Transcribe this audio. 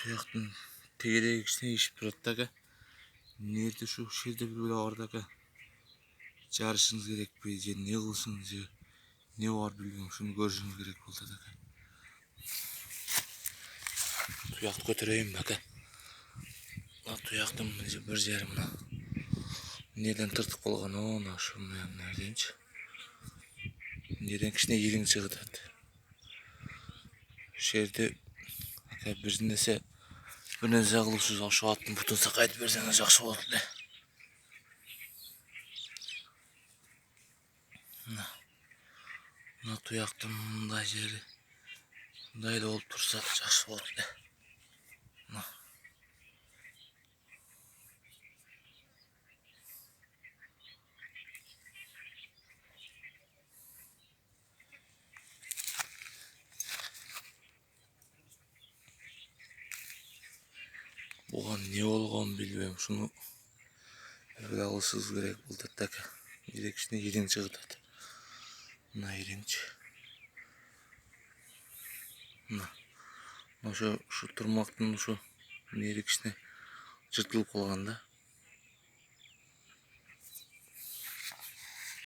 Tuyaqtın tegedegi kişine işip turadi aka. Nerede şu şerde bir böyle vardı aka. Жарышыңыз керек пе же не қылсыңыз же не бар білмеймін, шуны көрішіңіз керек болды aka. Тұяқты көтерейін aka. Мына тұяқтың бір жері мына неден тыртық болған, мына шу неденші. Неден кішкене ириң шығып жатады. Жерде aka бір нәрсе қылусыз ошо аттың бутун сакайтып берсеңиз жакшы болот эле. Мына тұяқтың мындай жері мындай эле болуп турса жакшы болот эле. Буга не болгонун билбейм, шуну бир алышыбыз керек болуп атат aka. Бир кичине ириң чыгып атат. Мына ириңчи. Мына ошо турмактын ушу нери кичине жыртылып калган да.